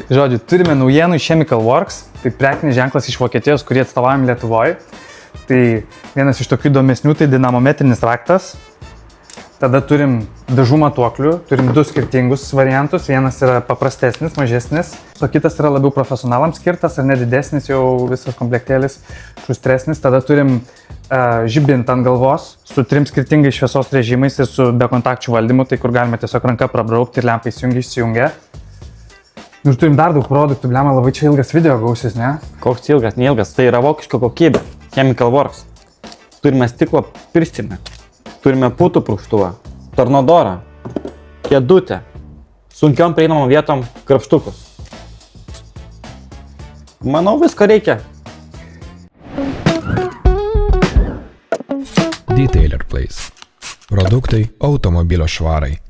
Žodžiu, turime naujienų iš Chemical Works, tai prekinis ženklas iš Vokietijos, kurį atstovaujam Lietuvoje. Tai vienas iš tokių įdomesnių tai dinamometrinis raktas. Tada turim dažų matuoklių, turim du skirtingus variantus. Vienas yra paprastesnis, mažesnis, o kitas yra labiau profesionalams skirtas, ar ne didesnis, jau visas komplektėlis, šustresnis. Tada turim žibintą ant galvos su trim skirtingais šviesos režimais ir su bekontakčių valdymu, tai kur galime tiesiog ranką prabraukti ir lempa įsijungia, išsijungia. Ir turim dar daug produktų, blema, labai čia ilgas video gausis, ne? Koks ilgas, neilgas, tai yra vokiška kokybė, Chemical Works. Turime stiklo pirštinę, turime putų purkštuvą, tornadorą, kėdutę, sunkiom prieinamom vietom krapštukus. Manau, visko reikia. Detailer Place. Produktai automobilio švarai.